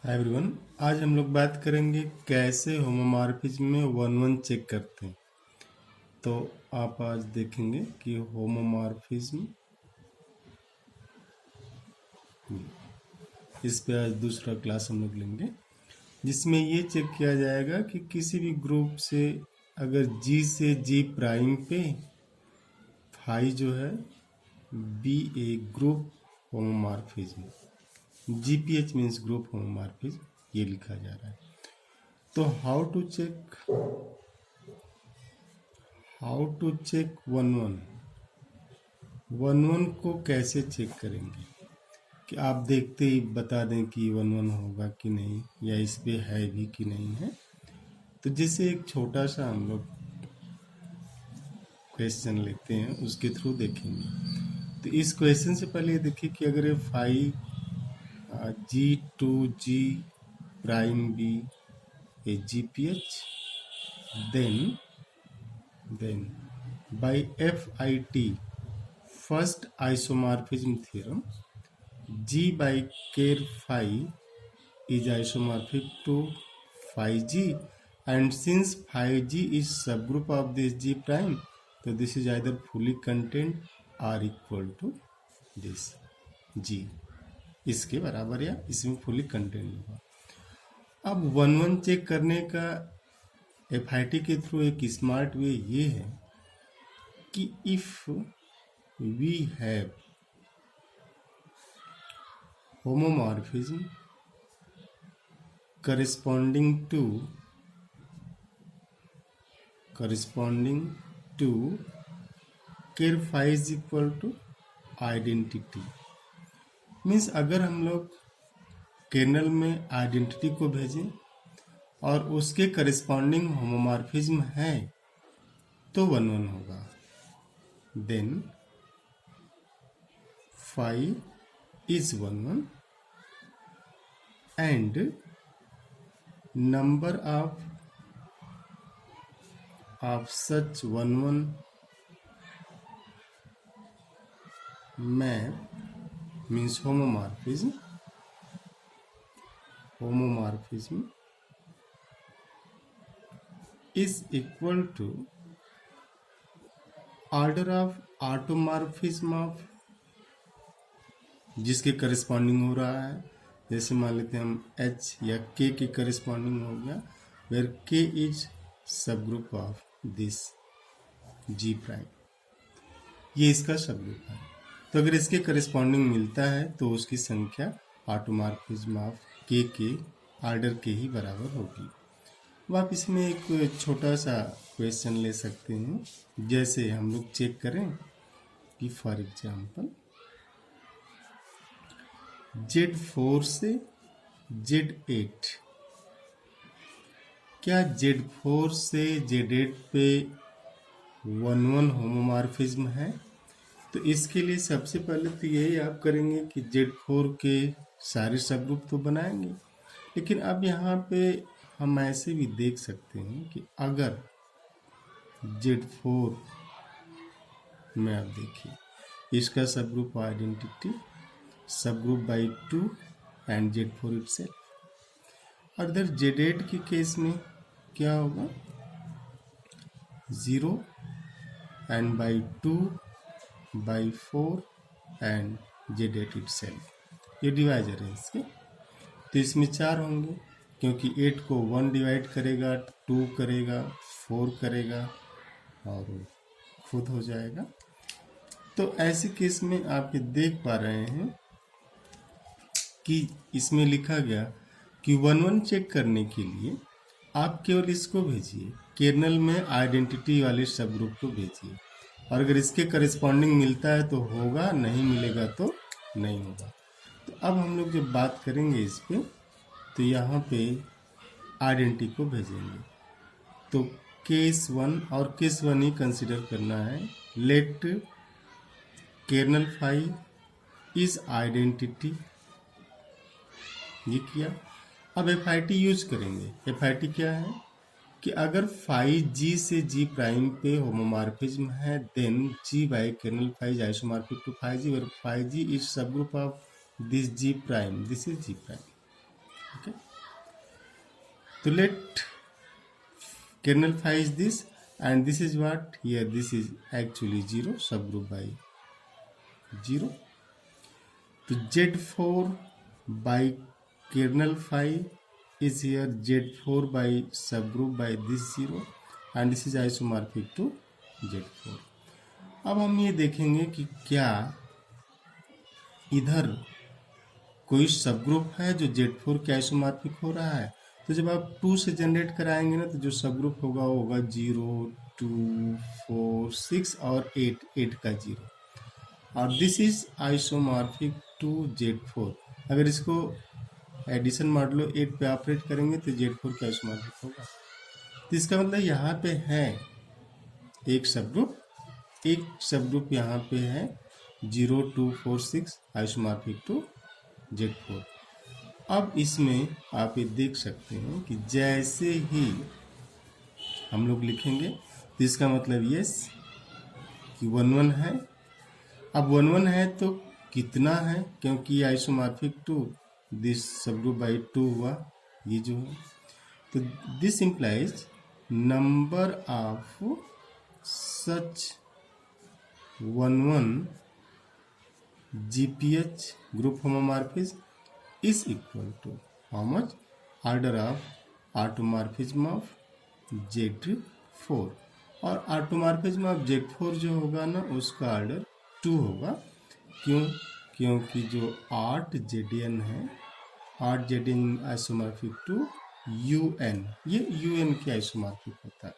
Hi everyone. आज हम लोग बात करेंगे कैसे होमोमॉर्फिज्म में वन वन चेक करते हैं। तो आप आज देखेंगे कि होमोमॉर्फिज्म, इस पे आज दूसरा क्लास हम लोग लेंगे जिसमें ये चेक किया जाएगा कि किसी भी ग्रुप से अगर जी से जी प्राइम पे फाई जो है be a group homomorphism, GPH means group homomorphism, ये लिखा जा रहा है। तो how to check one one को कैसे चेक करेंगे कि आप देखते ही बता दें कि वन वन होगा कि नहीं या इस पे है भी कि नहीं है। तो जैसे एक छोटा सा हम लोग क्वेश्चन लेते हैं, उसके थ्रू देखेंगे। तो इस क्वेश्चन से पहले ये देखिए कि अगर ये five G to G prime B A G P H, then by FIT, first isomorphism theorem, G by ker phi is isomorphic to phi G, and since phi G is subgroup of this G prime, so this is either fully contained or equal to this G, इसके बराबर या इसमें fully content होगा। अब one one check करने का FIT के through एक स्मार्ट वे ये है कि if we have homomorphism corresponding to ker phi is equal to identity, means अगर हम लोग कर्नल में आइडेंटिटी को भेजें और उसके करस्पॉन्डिंग होमोमॉर्फिज्म है तो वन वन होगा। Then phi is 1 1 and number of such 1 1 map means homomorphism is equal to order of automorphism of जिसके करस्पॉन्डिंग हो रहा है। जैसे मान लेते हैं हम H या K के करस्पॉन्डिंग हो गया, where K is subgroup of this G prime, ये इसका सब ग्रुप है। तो अगर इसके करस्पॉन्डिंग मिलता है तो उसकी संख्या ऑटोमॉर्फिज्म ऑफ K के ऑर्डर के ही बराबर होगी। अब आप इसमें एक छोटा सा क्वेश्चन ले सकते हैं, जैसे हम लोग चेक करें कि फॉर एग्जाम्पल Z4 से Z8, क्या Z4 से Z8 पे 1 1 होमोमॉर्फिज्म है? तो इसके लिए सबसे पहले तो यही आप करेंगे कि Z4 के सारे सबग्रुप तो बनाएंगे, लेकिन अब यहाँ पे हम ऐसे भी देख सकते हैं कि अगर Z4 में आप देखिए इसका subgroup identity subgroup by 2 and Z4 itself, और इधर Z8 के केस में क्या होगा 0 and by 2 by 4 and Z8 itself, ये डिवाइजर है इसके। तो इसमें 4 होंगे क्योंकि 8 को 1 डिवाइड करेगा, 2 करेगा, 4 करेगा और खुद हो जाएगा। तो ऐसे केस में आप ये देख पा रहे हैं कि इसमें लिखा गया कि 1 1 चेक करने के लिए आप केवल इसको भेजिए, कर्नल में आइडेंटिटी वाले सब ग्रुप को भेजिए, और अगर इसके करस्पॉन्डिंग मिलता है तो होगा, नहीं मिलेगा तो नहीं होगा। तो अब हम लोग जब बात करेंगे इस पे, तो यहाँ पे आइडेंटिटी को भेजेंगे। तो केस 1 और केस 1 ही कंसिडर करना है। Let kernel phi is identity, ये किया। अब FIT यूज करेंगे। FIT क्या है कि अगर फाई G से G प्राइम पे होमोमॉर्फिज्म है, then G by kernel phi is isomorphic to phi G, where phi G is subgroup of this G prime, this is G prime. ठीक है। तो let kernel phi is this and this is what here, this is actually 0 subgroup by 0. तो Z4 by kernel phi is here Z4 by subgroup by this 0 and this is isomorphic to Z4. अब हम ये देखेंगे कि क्या इधर कोई subgroup है जो Z4 के आइसोमॉर्फिक हो रहा है। तो जब आप 2 से जनरेट कराएंगे ना तो जो सबग्रुप होगा वो होगा 0, 2, 4, 6 और 8 का 0 और this is isomorphic to Z4। अगर इसको एडिशन मॉडुलो 8 पे ऑपरेट करेंगे तो Z4 का आइसोमॉर्फिक होगा। तो इसका मतलब यहाँ पे है एक सबग्रुप यहाँ पे है 0, 2, 4, 6 आइसोमॉर्फिक टू Z4। अब इसमें आप ये देख सकते हैं कि जैसे ही हम लोग लिखेंगे तो इसका मतलब यस कि 1 1 है। अब 1 1 है तो कितना है, क्योंकि isomorphic to this subgroup by 2 हुआ ये जो है। तो this implies number of such 1 1 GPH group homomorphism is equal to how much? Order of automorphism of Z4 और automorphism of Z4 जो होगा ना उसका ऑर्डर 2 होगा। क्यों? क्योंकि जो 8 ZN है 8 ZN आइसोमॉर्फिक टू UN, ये UN के आइसोमॉर्फिक होता है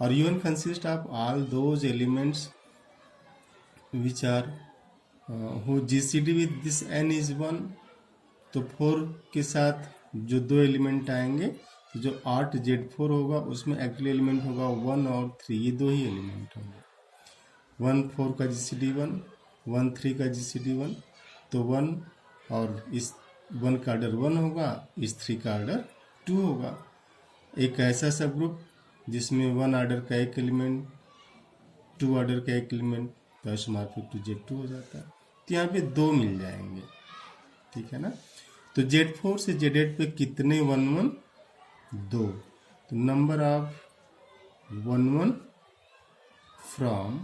और UN consist of all those elements which are who GCD with this n is 1। तो 4 के साथ जो 2 एलिमेंट आएंगे तो जो 8 Z4 होगा उसमें एक्चुअली एलिमेंट होगा 1 और 3, ये 2 ही एलिमेंट होंगे। 1 4 का GCD 1, 1 3 का GCD 1, तो 1 और इस 1 का ऑर्डर 1 होगा, इस 3 का ऑर्डर 2 होगा। एक ऐसा सब ग्रुप जिसमें 1 ऑर्डर का एक एलिमेंट 2 ऑर्डर का एक एलिमेंट तो आइसोमॉर्फिक टू Z2 हो जाता है। तो यहाँ पे 2 मिल जाएंगे, ठीक है ना। तो Z4 से Z8 पे कितने 1 1? 2। तो number of 1 1 from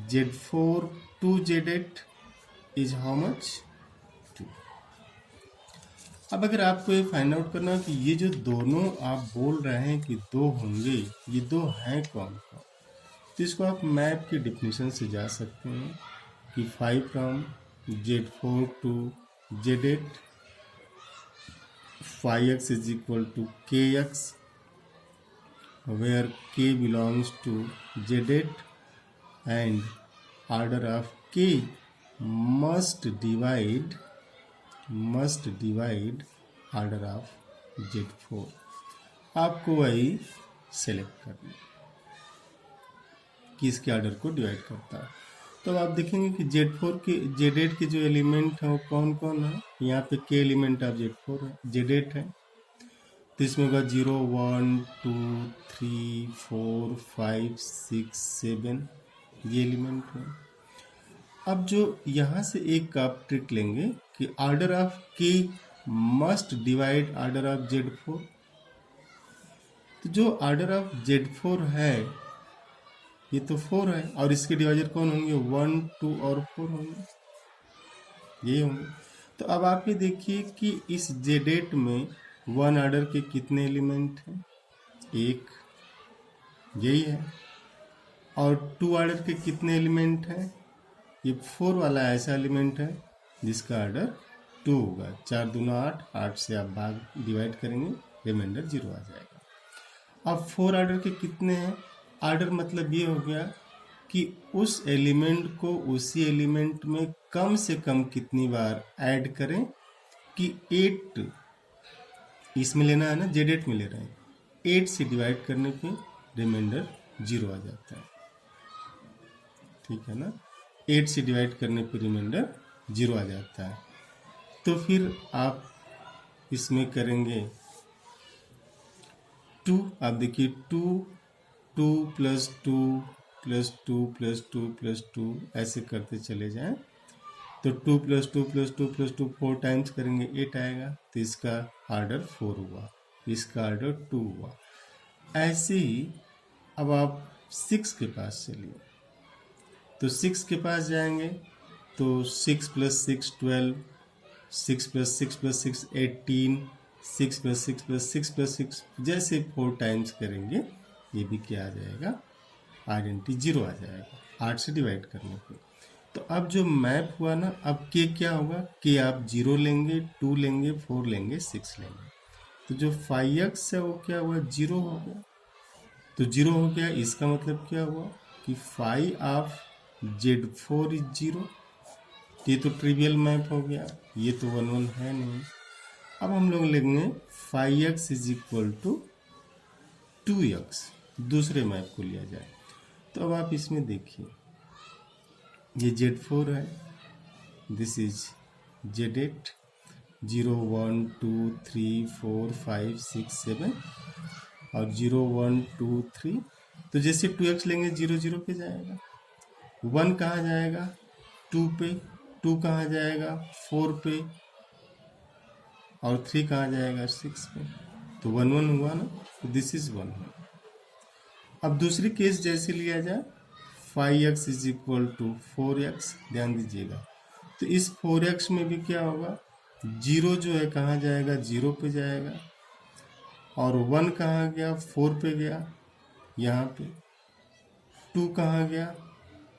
Z4 to Z8 is how much? 2। अब अगर आपको ये फाइंड आउट करना कि ये जो दोनों आप बोल रहे हैं कि 2 होंगे, ये 2 हैं कौन कौन, तो इसको आप मैप की डिफिनीशन से जा सकते हैं कि 5 from Z4 to Z8 5x is equal to kx where k belongs to Z8 and order of k must divide order of Z4। आपको वही सेलेक्ट करना कि इसके ऑर्डर को डिवाइड करता है। तो आप देखेंगे कि Z4 के Z8 के जो एलिमेंट हैं वो कौन कौन है। यहाँ पे के एलिमेंट ऑफ Z4 है, Z8 है, तो इसमें होगा 0 1 2 3 4 5 6 7 ये एलिमेंट है। अब जो यहाँ से एक आप ट्रिक लेंगे कि ऑर्डर ऑफ के must divide order of Z4। तो जो ऑर्डर ऑफ Z4 है ये तो 4 है और इसके डिवाइजर कौन होंगे? 1 2 और 4 होंगे, ये होंगे। तो अब आप ये देखिए कि इस Z8 में 1 ऑर्डर के कितने एलिमेंट हैं? 1, यही है। और 2 ऑर्डर के कितने एलिमेंट हैं? ये 4 वाला ऐसा एलिमेंट है जिसका ऑर्डर 2 होगा। 4 दूना 8, 8 से आप भाग डिवाइड करेंगे, रिमाइंडर 0 आ जाएगा। अब 4 ऑर्डर के कितने हैं? ऑर्डर मतलब ये हो गया कि उस एलिमेंट को उसी एलिमेंट में कम से कम कितनी बार ऐड करें कि 8 इसमें लेना है ना, Z8 में ले रहे हैं, 8 से डिवाइड करने पे रिमाइंडर 0 आ जाता है, ठीक है ना। 8 से डिवाइड करने पे रिमाइंडर 0 आ जाता है। तो फिर आप इसमें करेंगे 2, आप देखिए 2 2 + 2 + 2 + 2 + 2 ऐसे करते चले जाएं तो 2 + 2 + 2 + 2 4 टाइम्स करेंगे 8 आएगा, तो इसका ऑर्डर 4 हुआ, इसका ऑर्डर 2 हुआ। ऐसे ही अब आप 6 के पास चलिए, तो 6 के पास जाएंगे तो 6 + 6 12, 6 + 6 + 6 18, 6 + 6 + 6 + 6 जैसे 4 टाइम्स करेंगे ये भी क्या आ जाएगा, आइडेंटिटी 0 आ जाएगा 8 से डिवाइड करने पे। तो अब जो मैप हुआ ना, अब के क्या होगा, के आप 0 लेंगे, 2 लेंगे, 4 लेंगे, 6 लेंगे, तो जो 5x है वो क्या हुआ, 0 हो गया। तो 0 हो गया, इसका मतलब क्या हुआ कि 5 ऑफ Z4 इज 0। ये तो ट्रिवियल मैप हो गया, ये तो 1 1 है नहीं। अब हम लोग लेंगे 5x = 2x, दूसरे मैप को लिया जाए। तो अब आप इसमें देखिए, ये Z4 है, दिस इज Z8, 0 1 2 3 4 5 6 7 और 0 1 2 3। तो जैसे 2x लेंगे 0 0 पे जाएगा, 1 कहाँ जाएगा 2 पे, 2 कहाँ जाएगा 4 पे, और 3 कहाँ जाएगा 6 पे। तो 1 1 हुआ ना, तो दिस इज 1 1। अब दूसरी केस जैसे लिया जाए, 5x = 4x, ध्यान दीजिएगा। तो इस 4x में भी क्या होगा, 0 जो है कहाँ जाएगा 0 पे जाएगा, और 1 कहाँ गया 4 पे गया यहाँ पे, 2 कहाँ गया,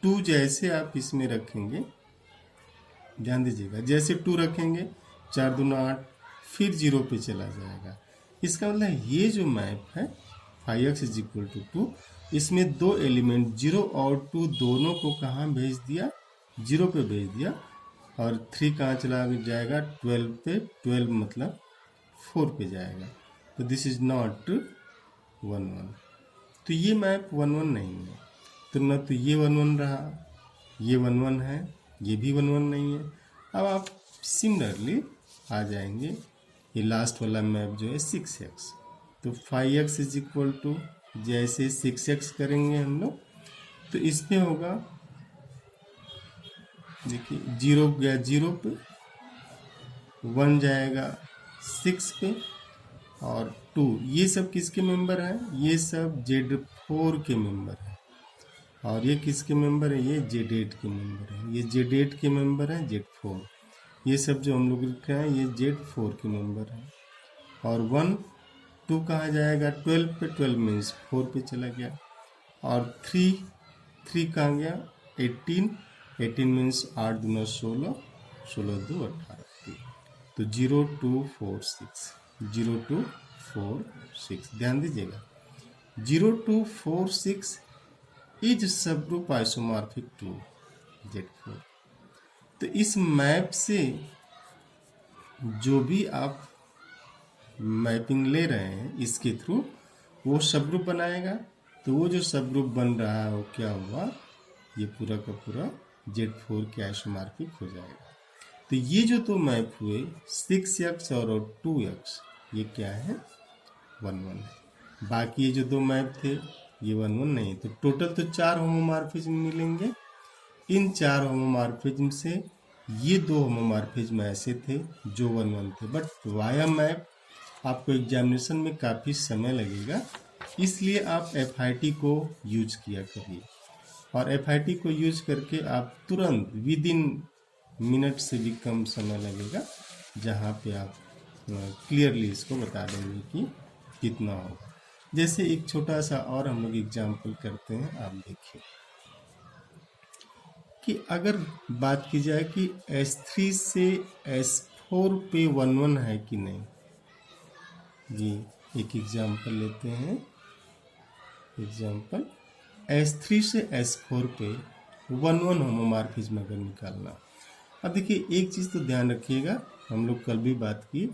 2 जैसे आप इसमें रखेंगे, ध्यान दीजिएगा, जैसे 2 रखेंगे 4 दूना 8, फिर 0 पे चला जाएगा। इसका मतलब ये जो मैप है 5x = 2, इसमें दो एलिमेंट 0 और 2 दोनों को कहाँ भेज दिया, 0 पे भेज दिया, और 3 कहाँ चला जाएगा 12 पे, 12 मतलब 4 पे जाएगा। तो दिस इज नॉट 1 1। तो ये मैप 1 1 नहीं है, तो न तो ये 1 1 रहा, ये 1 1 है, ये भी 1 1 नहीं है। अब आप सिमिलरली आ जाएंगे, ये लास्ट वाला मैप जो है 6x, तो 5x = जैसे 6x करेंगे हम लोग, तो इसमें होगा, देखिए 0 गया 0 पे, 1 जाएगा 6 पे, और 2, ये सब किसके मेंबर हैं, ये सब Z4 के मेंबर हैं, और ये किसके मेंबर है, ये Z8 के मेंबर है, ये Z8 के मेंबर है, Z4, ये सब जो हम लोग लिख रहे हैं ये Z4 के मेंबर है। और 1 2 कहाँ जाएगा 12 पे, 12 मीन्स 4 पे चला गया, और 3 कहाँ गया 18, 18 मीन्स 8 दूना 16, 16 2 18। तो 0 2 4 6, 0 2 4 6, ध्यान दीजिएगा 0 2 4 6 इज सब ग्रुप आइसोमॉर्फिक टू Z4। तो इस मैप से जो भी आप मैपिंग ले रहे हैं इसके थ्रू, वो सब ग्रुप बनाएगा। तो वो जो सब ग्रुप बन रहा है वो क्या हुआ, ये पूरा का पूरा Z4 के आइसोमॉर्फिक हो जाएगा। तो ये जो दो मैप हुए 6x और 2x, ये क्या है 1 1 है। बाकी ये जो दो मैप थे ये 1 1 नहीं। तो टोटल तो 4 होमोमॉर्फिज्म मिलेंगे। इन 4 होमोमॉर्फिज्म से ये 2 होमोमॉर्फिज्म ऐसे थे जो 1 1 थे, बट वाया मैप आपको एग्जामिनेशन में काफ़ी समय लगेगा, इसलिए आप FIT को यूज किया करिए। और FIT को यूज करके आप तुरंत विद इन मिनट से भी कम समय लगेगा, जहाँ पे आप क्लियरली इसको बता देंगे कि कितना होगा। जैसे एक छोटा सा और हम लोग एग्जाम्पल करते हैं, आप देखिए कि अगर बात की जाए कि S3 से S4 पे 1 1 है कि नहीं। जी एक एग्जाम्पल लेते हैं, एग्जाम्पल S3 से S4 पे 1 1 होमोमॉर्फिज्म अगर निकालना। अब देखिए एक चीज़ तो ध्यान रखिएगा, हम लोग कल भी बात की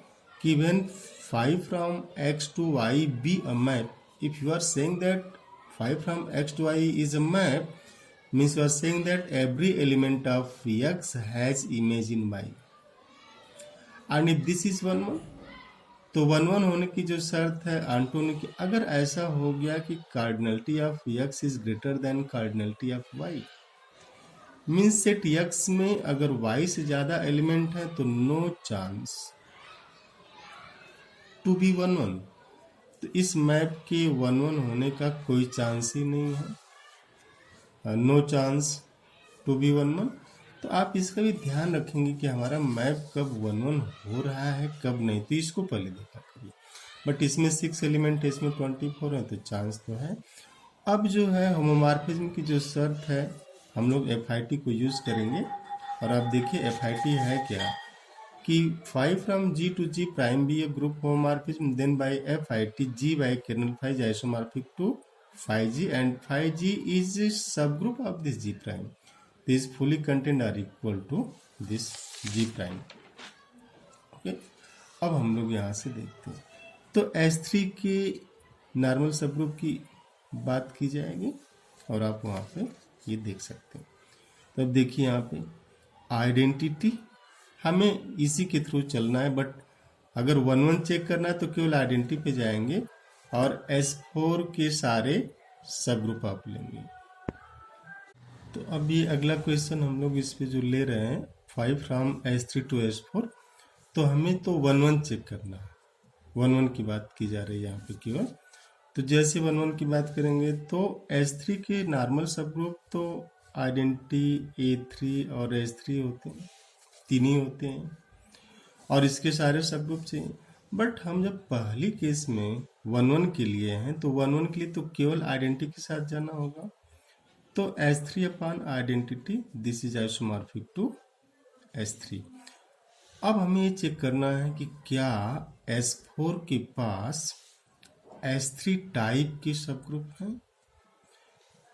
कि when 5 from X to Y be a map, if you are saying that 5 from X to Y is a map, means you are saying that every element of X has image in Y, and if this is 1 1, तो 1 1 होने की जो शर्त है Antony की, अगर ऐसा हो गया कि cardinality of X is greater than cardinality of Y, means set x में अगर वाई से ज्यादा एलिमेंट है तो नो चांस टू बी 1 1। तो इस मैप के 1 1 होने का कोई चांस ही नहीं है, नो चांस टू बी 1 1। तो आप इसका भी ध्यान रखेंगे कि हमारा मैप कब 1 1 हो रहा है कब नहीं, तो इसको पहले देखा करिए। बट इसमें 6 एलिमेंट है, इसमें 24 है, तो चांस तो है। अब जो है होमोमॉर्फिज्म की जो शर्त है हम लोग FIT को यूज करेंगे। और आप देखिए FIT है क्या कि 5 from G to G prime be a group homomorphism, then by FIT G by kernel phi is isomorphic to phi G and phi G is a subgroup of this G prime. These fully contained are equal to this G prime. Okay? अब हम लोग यहाँ से देखते हैं तो S3 के normal subgroup की बात की जाएगी और आप वहाँ पे ये देख सकते हैं। तो अब देखिए यहाँ पे आइडेंटिटी हमें इसी के थ्रू चलना है, बट अगर 1 1 चेक करना है तो केवल आइडेंटिटी पे जाएंगे और S4 के सारे सबग्रुप आप लेंगे। तो अब ये अगला क्वेश्चन हम लोग इस पे जो ले रहे हैं 5 from S3 to S4, तो हमें तो 1 1 चेक करना है, 1 1 की बात की जा रही है यहाँ पे केवल। तो जैसे 1 1 की बात करेंगे तो S3 के नॉर्मल सबग्रुप तो आइडेंटिटी A3 और S3 होते हैं, तीन ही होते हैं और इसके सारे सबग्रुप चाहिए। बट हम जब पहली केस में 1 1 के लिए हैं तो 1 1 के लिए तो केवल आइडेंटिटी के साथ जाना होगा। तो S3 upon identity this is isomorphic to S3। अब हमें ये चेक करना है कि क्या S4 के पास S3 टाइप के सबग्रुप हैं।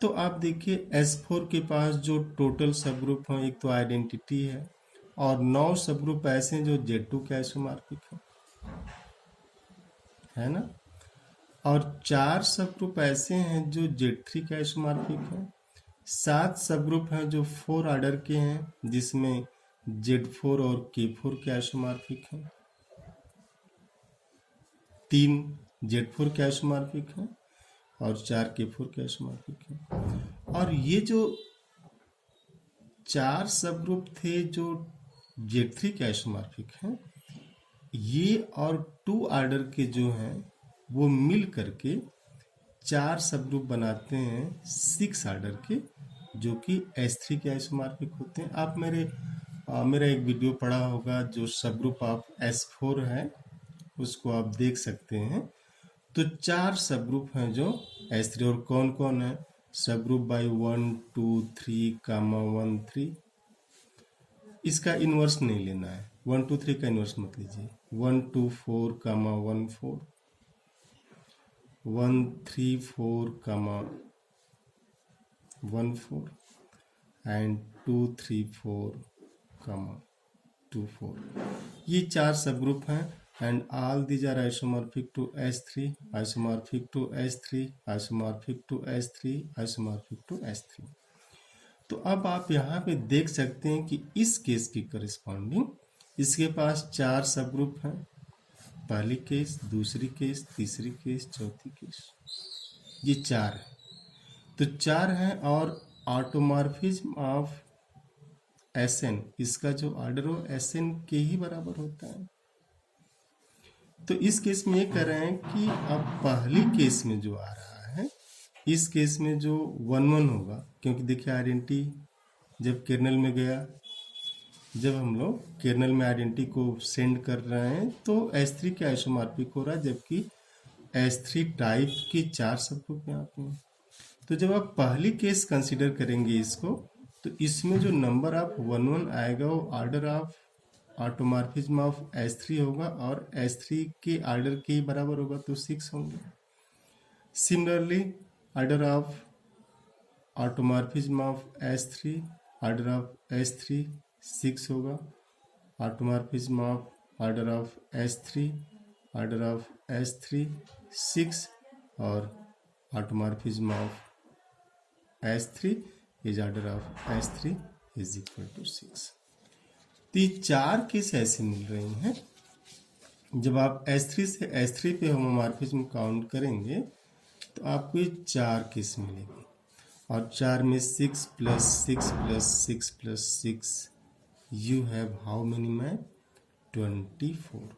तो आप देखिए S4 के पास जो टोटल सबग्रुप हैं, एक तो आइडेंटिटी है और 9 सबग्रुप ऐसे हैं जो Z2 के आइसोमॉर्फिक है ना, और 4 सबग्रुप ऐसे हैं जो Z3 के आइसोमॉर्फिक है, 7 सबग्रुप हैं जो 4 ऑर्डर के हैं जिसमें Z4 और K4 के आइसोमॉर्फिक हैं, 3 Z4 के आइसोमॉर्फिक हैं और 4 K4 के आइसोमॉर्फिक हैं। और ये जो 4 सबग्रुप थे जो Z3 के आइसोमॉर्फिक हैं, ये और 2 ऑर्डर के जो हैं वो मिल करके 4 सबग्रुप बनाते हैं 6 ऑर्डर के, जो कि S3 के आइसोमॉर्फिक होते हैं। आप मेरा एक वीडियो पढ़ा होगा जो सबग्रुप ऑफ S4 है, उसको आप देख सकते हैं। तो 4 सबग्रुप हैं जो S3, और कौन कौन है सबग्रुप बाय 1 2 3 1 3। इसका इन्वर्स नहीं लेना है, 1 2 3 का इन्वर्स मत लीजिए। 1 2 4 1 4, 1 3 4 1 4 एंड 2 3 4 2 4। ये 4 सबग्रुप हैं and all these are isomorphic to S3, isomorphic to S3, isomorphic to S3, isomorphic to S3। तो अब आप यहाँ पे देख सकते हैं कि इस केस की करस्पॉन्डिंग इसके पास 4 सबग्रुप हैं, पहली केस, दूसरी केस, तीसरी केस, चौथी केस, ये 4 है। तो 4 हैं और ऑटोमॉर्फिज्म ऑफ SN, इसका जो ऑर्डर हो SN के ही बराबर होता है। तो इस केस में ये कह रहे हैं कि अब पहली केस में जो आ रहा है, इस केस में जो 1 1 होगा, क्योंकि देखिए आइडेंटिटी जब कर्नल में गया, जब हम लोग कर्नल में आइडेंटिटी को सेंड कर रहे हैं तो S3 के आइसोमॉर्फिक हो रहा है, जबकि S3 टाइप के 4 सबग्रुप यहाँ पे हैं। तो जब आप पहली केस कंसीडर करेंगे इसको, तो इसमें जो नंबर ऑफ 1 1 आएगा वो order of automorphism of S3 होगा और S3 के ऑर्डर के ही बराबर होगा, तो 6 होंगे। Similarly order of automorphism of S3, order of S3 6 होगा, automorphism of order of S3, order of S3 6, और automorphism of S3 is order of S3 is equal to 6। तो ये 4 केस ऐसे मिल रही हैं। जब आप S3 से S3 पे होमोमॉर्फिज्म काउंट करेंगे तो आपको ये 4 केस मिलेंगे। और 4 में 6 plus 6 plus 6 plus 6, you have how many man? 24।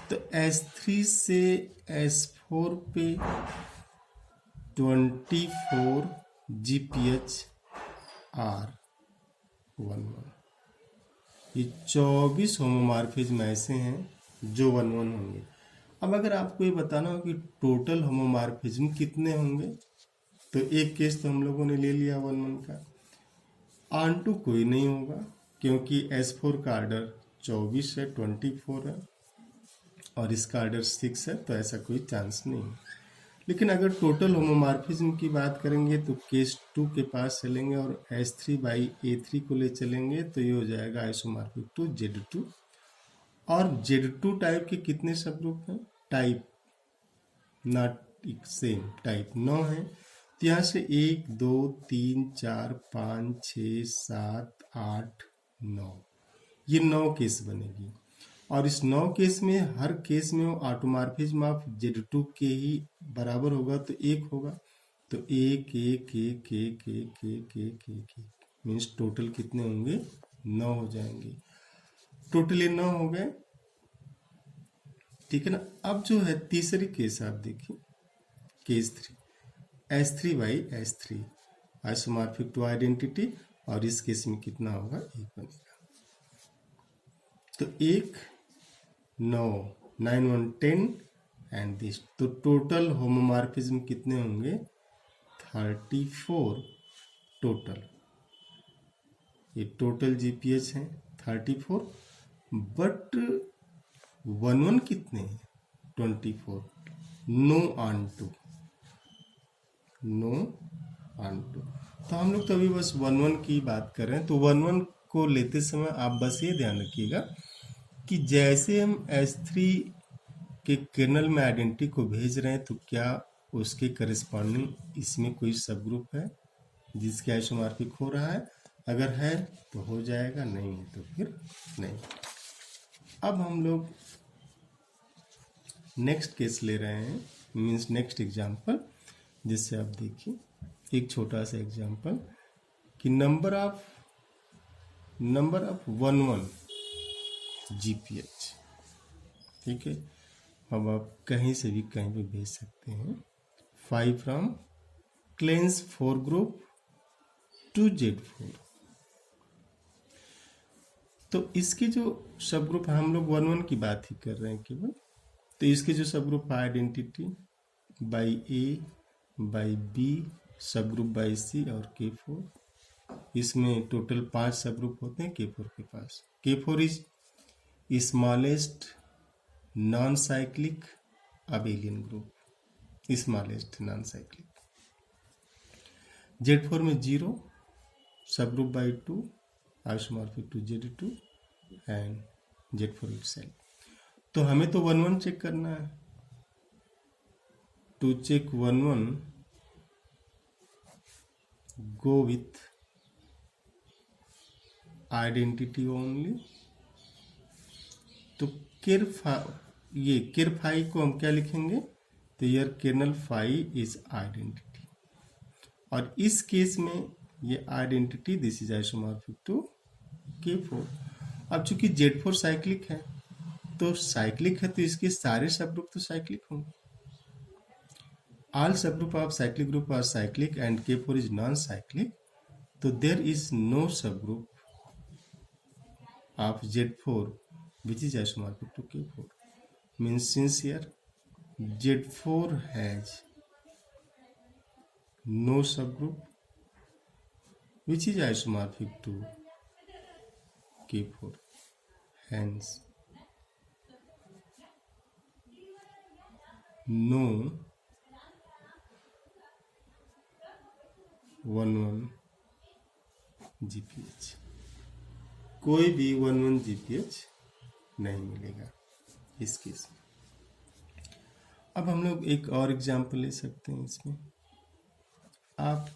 तो S3 से S4 पे 24 GPH R 11। ये 24 होमोमॉर्फिज्म ऐसे हैं जो 11 होंगे। अब अगर आपको ये बताना हो कि टोटल होमोमॉर्फिज्म कितने होंगे, तो एक केस तो हम लोगों ने ले लिया 11 का। ऑन कोई नहीं होगा क्योंकि S4 का आर्डर 24 है, 24 है, और इसका आर्डर 6 है, तो ऐसा कोई चांस नहीं है। लेकिन अगर टोटल होमोमॉर्फिज्म की बात करेंगे तो केस 2 के पास चलेंगे और S3 बाई A3 को ले चलेंगे, तो ये हो जाएगा आइसोमॉर्फिक टू Z2। और Z2 टाइप के कितने सब ग्रुप हैं? टाइप नॉट सेम टाइप 9 है। तो यहाँ से 1 2 3 4 5 6 7 8 9, ये 9 केस बनेगी। और इस 9 केस में हर केस में वो ऑटोमॉर्फिज्म ऑफ Z2 के ही बराबर होगा, तो 1 होगा। तो 1 1 1 1 1 1 1 1 मीन्स टोटल कितने होंगे? 9 हो जाएंगे। टोटली 9 हो गए, ठीक है ना। अब जो है तीसरी केस आप देखिए, case 3 S3 by S3 isomorphic to identity, और इस केस में कितना होगा? 1 बनेगा। तो 1 9 9 1 10 एंड दिस, तो टोटल होमोमॉर्फिज्म कितने होंगे? 34 टोटल। ये टोटल GPH है 34, बट 11 कितने हैं? 24। No onto, no onto. तो हम लोग तो अभी बस 11 की बात कर रहे हैं। तो 11 को लेते समय आप बस ये ध्यान रखिएगा कि जैसे हम S3 के कर्नल में आइडेंटिटी को भेज रहे हैं, तो क्या उसके करस्पॉन्डिंग इसमें कोई सब ग्रुप है जिसके आइसोमॉर्फिक हो रहा है? अगर है तो हो जाएगा, नहीं है तो फिर नहीं। अब हम लोग नेक्स्ट केस ले रहे हैं, मीन्स नेक्स्ट एग्जाम्पल, जिससे आप देखिए एक छोटा सा एग्जाम्पल कि नंबर ऑफ 11 GPH, ठीक है। अब आप कहीं से भी कहीं पे भेज सकते हैं। 5 from cleanse 4 group to Z4। तो इसके जो सब ग्रुप है, हम लोग 11 की बात ही कर रहे हैं केवल। तो इसके जो सब ग्रुप है, identity by A by B, सब ग्रुप बाई C और K4। इसमें टोटल 5 सब ग्रुप होते हैं K4 के पास। K4 is smallest non cyclic abelian group, smallest non cyclic. Z4 में 0, subgroup by 2, isomorphic to Z2 and Z4 itself. तो हमें तो 11 चेक करना है। To check 11 go with identity only. तो ये केर फाई को हम क्या लिखेंगे? तो यार कर्नल फाई इज आइडेंटिटी, और इस केस में ये identity this is isomorphic to K4। अब चूंकि Z4 साइक्लिक है, तो साइक्लिक है तो इसके सारे सब ग्रुप तो साइक्लिक होंगे। All subgroup of cyclic group are cyclic and K4 is non cyclic. तो there is no subgroup of Z4 which is isomorphic to K4, means since here Z4 has no subgroup which is isomorphic to K4, hence no 11 GPH, कोई भी 11 GPH नहीं मिलेगा इस case में। अब हम लोग एक और एग्जाम्पल ले सकते हैं। इसमें आप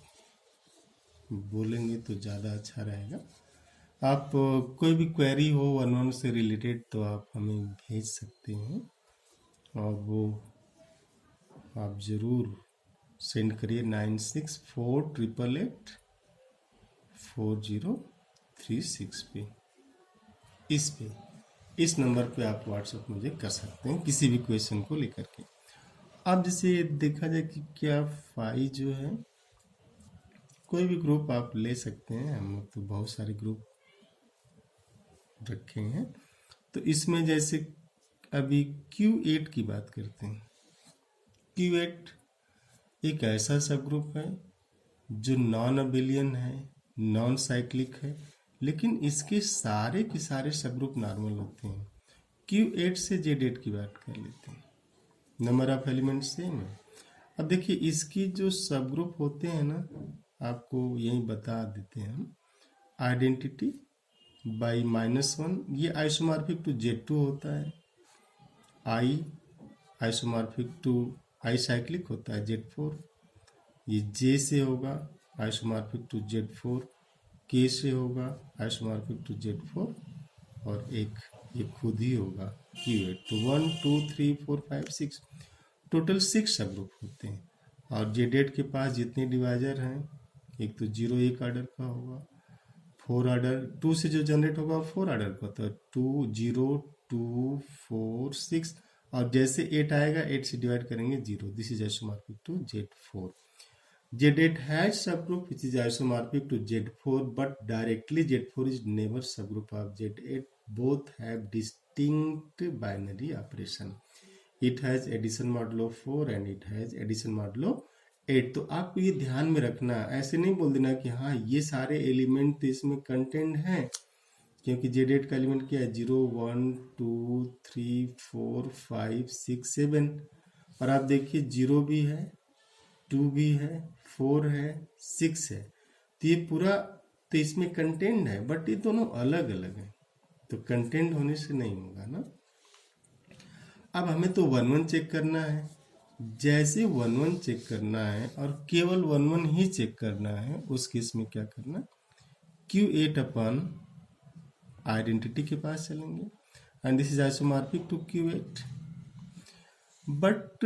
बोलेंगे तो ज़्यादा अच्छा रहेगा। आप कोई भी क्वेरी हो 11 से रिलेटेड तो आप हमें भेज सकते हैं, और वो आप ज़रूर सेंड करिए 9648884036 पे। इस नंबर पे आप व्हाट्सएप मुझे कर सकते हैं किसी भी क्वेश्चन को लेकर के। अब जैसे देखा जाए कि क्या फाई जो है, कोई भी ग्रुप आप ले सकते हैं, हम लोग तो बहुत सारे ग्रुप रखे हैं। तो इसमें जैसे अभी Q8 की बात करते हैं। Q8 एक ऐसा सब ग्रुप है जो नॉन अबेलियन है, नॉन साइक्लिक है, लेकिन इसके सारे के सारे सब ग्रुप नॉर्मल होते हैं। Q8 से Z8 की बात कर लेते हैं, नंबर ऑफ एलिमेंट सेम है। अब देखिए इसकी जो सब ग्रुप होते हैं ना, आपको यही बता देते हैं हम। आइडेंटिटी बाई -1, ये आइसोमॉर्फिक टू Z2 होता है। I isomorphic to I cyclic होता है Z4। ये J से होगा आइसोमॉर्फिक टू Z4, K से होगा आइसोमॉर्फिक टू Z4, और एक ये खुद ही होगा Q8। तो 1 2 3 4 5 6 टोटल 6 सब ग्रुप होते हैं। और Z8 के पास जितने डिवाइजर हैं, एक तो 0 एक आर्डर का होगा, 4 आर्डर 2 से जो जनरेट होगा 4 आर्डर का, तो 2 0 2 4 6, और जैसे 8 आएगा 8 से डिवाइड करेंगे 0। This is isomorphic to Z4। Z8 has subgroup which is isomorphic to Z4, but directly Z4 is never subgroup of Z8. Both have distinct binary operation. It has addition modulo 4 and it has addition modulo 8. तो आपको ये ध्यान में रखना, ऐसे नहीं बोल देना कि हाँ ये सारे एलिमेंट तो इसमें कंटेंट हैं, क्योंकि Z8 का एलिमेंट क्या है, 0 1 2 3 4 5 6 7, और आप देखिए 0 भी है, 2 भी है, 4 है, 6 है। तो ये पूरा तो इसमें कंटेंट है, बट ये दोनों अलग अलग है, तो कंटेंट होने से नहीं होगा ना। अब हमें तो 1 1 चेक करना है। जैसे 1 1 चेक करना है और केवल 1 1 ही चेक करना है, उस केस में क्या करना, Q8 अपन आइडेंटिटी के पास चलेंगे, and this is isomorphic to Q8। But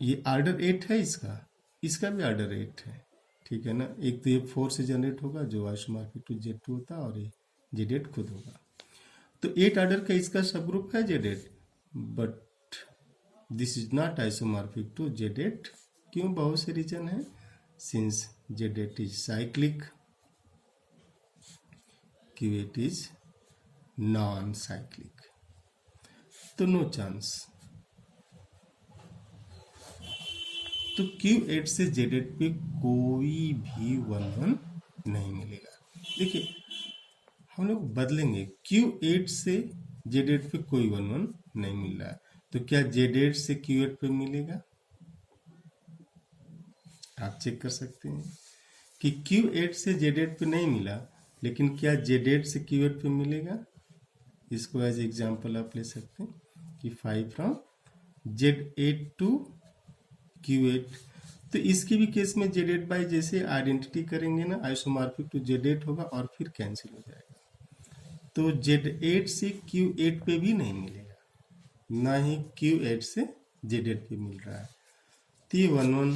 ये ऑर्डर 8 है, इसका भी ऑर्डर 8 है, ठीक है ना। एक तो ये 4 से जनरेट होगा जो आइसोमॉर्फिक टू Z2 होता है, और ये Z8 खुद होगा। तो 8 ऑर्डर का इसका सब ग्रुप है Z8, but this is not isomorphic to Z8। क्यों? बहुत से रीजन है। Since Z8 is cyclic, Q8 is non cyclic, तो नो चांस। तो Q8 से Z8 पे कोई भी 1 1 नहीं मिलेगा। देखिए हम लोग बदलेंगे, Q8 से Z8 पे कोई 1 1 नहीं मिल रहा है, तो क्या Z8 से Q8 पे मिलेगा? आप चेक कर सकते हैं कि Q8 से Z8 पे नहीं मिला, लेकिन क्या Z8 से Q8 पे मिलेगा? इसको एज एग्जाम्पल आप ले सकते हैं कि 5 फ्रॉम Z8 टू Q8। तो इसके भी केस में Z8 बाई जैसे आइडेंटिटी करेंगे ना, आइसोमॉर्फिक टू Z8 होगा और फिर कैंसिल हो जाएगा। तो Z8 से Q8 पे भी नहीं मिलेगा, ना ही Q8 से Z8 पे मिल रहा है। तो ये 1 1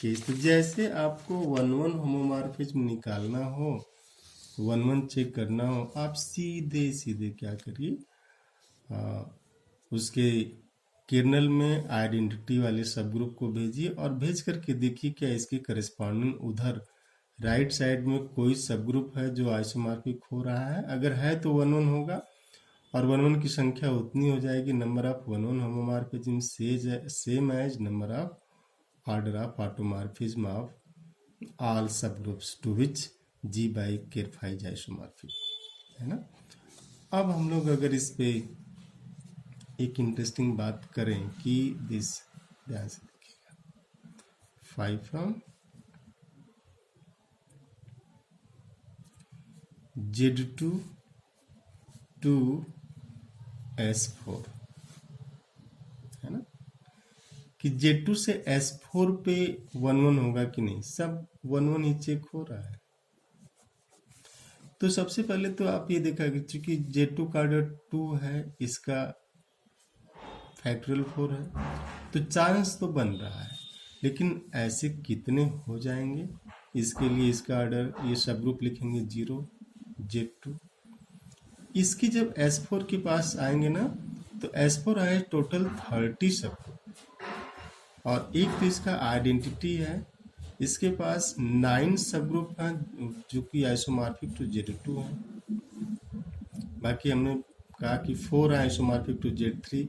केस। तो जैसे आपको 1 1 होमोमॉर्फिज्म निकालना हो, 1 1 चेक करना हो, आप सीधे क्या करिए, उसके कर्नल में आइडेंटिटी वाले सब ग्रुप को भेजिए, और भेज करके देखिए क्या इसके करस्पॉन्डिंग उधर राइट साइड में कोई सब ग्रुप है जो आइसोमॉर्फिक हो रहा है। अगर है तो 1 1 होगा, और 1 1 की संख्या उतनी हो जाएगी, number of 1 1 homomorphism same as number of order of automorphism of all subgroups to which G by Kerr-Pfeil isomorphic, है ना। अब हम लोग अगर इस पे एक इंटरेस्टिंग बात करें कि दिस, ध्यान से देखिएगा, 5 फ्रॉम Z2 टू S4, है ना, कि Z2 से S4 पे 1 1 होगा कि नहीं, सब 1 1 ही चेक हो रहा है। तो सबसे पहले तो आप ये देखा कि चूंकि Z2 का ऑर्डर 2 है, इसका फैक्टोरियल 4 है, तो चांस तो बन रहा है। लेकिन ऐसे कितने हो जाएंगे, इसके लिए इसका ऑर्डर ये सब ग्रुप लिखेंगे 0 Z2। इसकी जब S4 के पास आएंगे ना तो S4 आए टोटल 30 सब ग्रुप, और एक तो इसका आइडेंटिटी है, इसके पास 9 सब ग्रुप हैं जो कि आइसोमॉर्फिक टू Z2 है। बाकी हमने कहा कि 4 है आइसोमॉर्फिक टू Z3,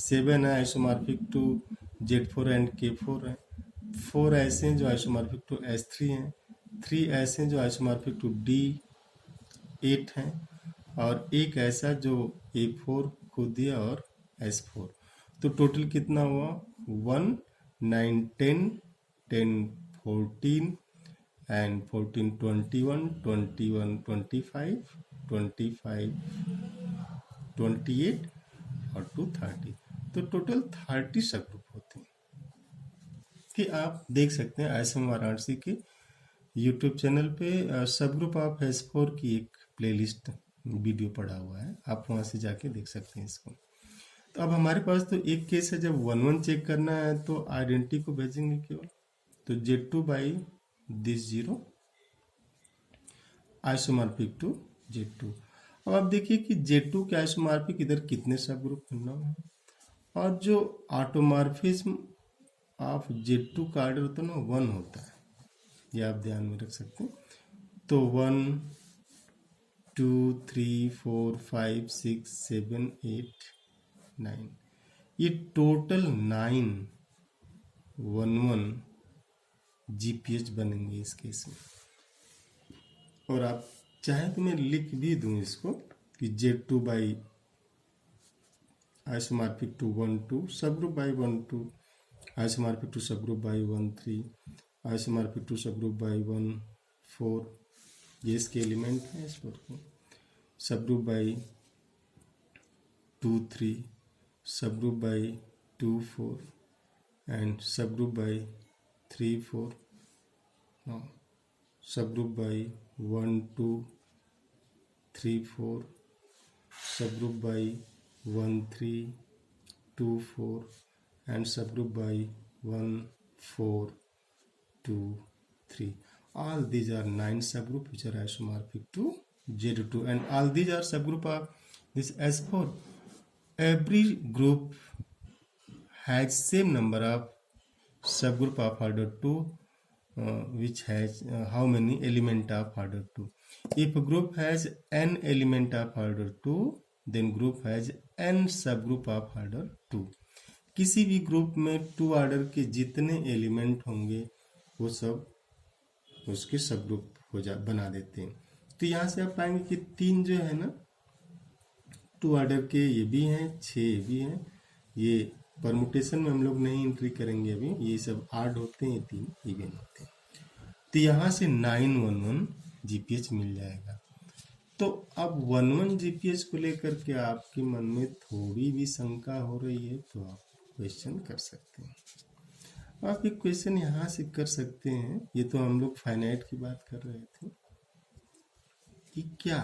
7 है isomorphic to Z4 and K4 है, 4 ऐसे हैं जो आइसोमॉर्फिक टू S3 हैं, 3 ऐसे हैं जो आइसोमॉर्फिक टू D8 हैं, और एक ऐसा जो A4 को दिया और S4। तो टोटल कितना हुआ 1 9 10 10 14 एंड 14 21 21 25 25 28 और 2 30। तो टोटल 30 सब ग्रुप होते हैं कि आप देख सकते हैं ISM वाराणसी के यूट्यूब चैनल पे सब ग्रुप ऑफ S4 की एक प्लेलिस्ट वीडियो पड़ा हुआ है, आप वहाँ से जाके देख सकते हैं इसको। तो अब हमारे पास तो एक केस है, जब 1 1 चेक करना है तो आइडेंटिटी को भेजेंगे केवल, तो Z2 by this 0 isomorphic to Z2। अब आप देखिए कि Z2 के आइसोमॉर्फिक इधर कितने सब ग्रुप बनना है, और जो ऑटोमॉर्फिज्म ऑफ Z2 का ऑर्डर होता है ना 1 होता है, ये आप ध्यान में रख सकते हैं। तो 1 2 3 4 5 6 7 8 9, ये टोटल 9 1 1 GPH बनेंगे इस केस में। और आप चाहे तो मैं लिख भी दूं इसको कि Z2 बाई आइसोमॉर्फिक टू 1 2 सब ग्रुप बाई 1 2 आइसोमॉर्फिक टू सब ग्रुप बाई 1 3 आइसोमॉर्फिक टू सब ग्रुप बाई 1 4, ये इसके एलिमेंट है इस पर को, सब ग्रुप बाई 2 3 सब ग्रुप बाई 2 4 एंड सब ग्रुप बाई 3 4, सब ग्रुप बाई 1 2 3 4, सब group by 1 3 2 4 and subgroup by 1 4 2 3. All these are 9 subgroup which are isomorphic to Z2, and all these are subgroup of this S4. Every group has same number of subgroup of order 2 which has how many element of order 2. If a group has n element of order 2, then group has n subgroup of order 2. किसी भी group में 2 order के जितने element होंगे वो सब उसके सब ग्रुप बना देते हैं। तो यहाँ से आप पाएंगे कि 3 जो है ना 2 ऑर्डर के ये भी हैं, 6 ये भी हैं। ये परमुटेशन में हम लोग नहीं एंट्री करेंगे अभी, ये सब आड होते हैं, 3 इवन होते हैं। तो यहाँ से 9 1 1 GPH मिल जाएगा। तो अब 1 1 GPH को लेकर के आपके मन में थोड़ी भी शंका हो रही है तो आप क्वेश्चन कर सकते हैं। आप एक क्वेश्चन यहाँ से कर सकते हैं, ये तो हम लोग फाइनाइट की बात कर रहे थे कि क्या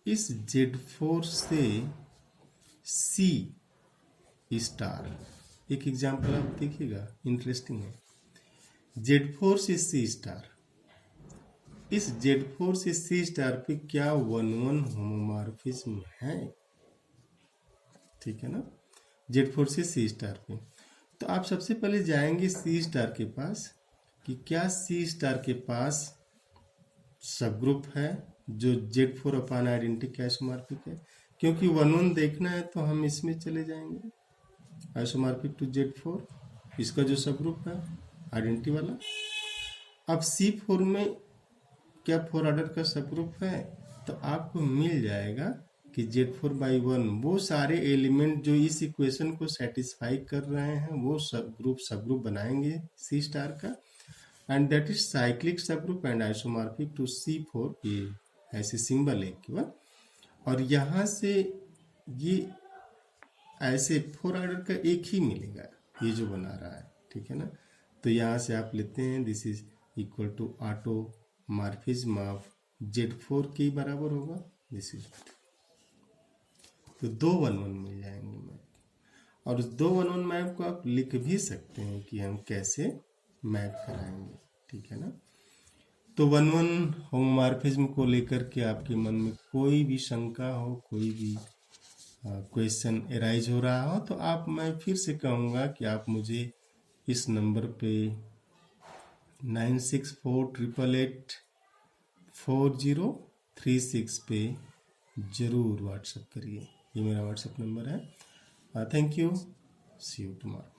इस Z4 से C स्टार, एक एग्जांपल आप देखिएगा इंटरेस्टिंग है, Z4 से C स्टार, इस Z4 से C स्टार पे क्या 1 1 होमोमॉर्फिज्म है, ठीक है ना, Z4 से C स्टार पे। तो आप सबसे पहले जाएंगे C स्टार के पास कि क्या C स्टार के पास सब ग्रुप है जो Z4 अपान आइडेंटिटी आइसोमॉर्फिक है, क्योंकि 1 1 देखना है तो हम इसमें चले जाएंगे आइसोमॉर्फिक टू Z4, इसका जो सब ग्रुप है आइडेंटिटी वाला। अब C4 में क्या 4 ऑर्डर का सब ग्रुप है, तो आपको मिल जाएगा कि Z4 बाई 1 वो सारे एलिमेंट जो इस इक्वेशन को सेटिस्फाई कर रहे हैं वो सब ग्रुप बनाएंगे C स्टार का, and that is cyclic subgroup and isomorphic to C4, ये ऐसे सिंबल है केवल। और यहाँ से ये ऐसे 4 ऑर्डर का एक ही मिलेगा, ये जो बना रहा है, ठीक है ना। तो यहाँ से आप लेते हैं this is equal to automorphism of Z4 के बराबर होगा, दिस इज तो 2 1 1 मिल जाएंगे। और उस 2 1 1 मैप को आप लिख भी सकते हैं कि हम कैसे मैप कराएंगे, ठीक है ना। तो 1 1 होमोमॉर्फिज्म को लेकर के आपके मन में कोई भी शंका हो, कोई भी क्वेश्चन एराइज हो रहा हो, तो आप, मैं फिर से कहूँगा कि आप मुझे इस नंबर पे 9648884036 पे ज़रूर व्हाट्सएप करिए। ये मेरा व्हाट्सएप नंबर है। Thank you, see you tomorrow.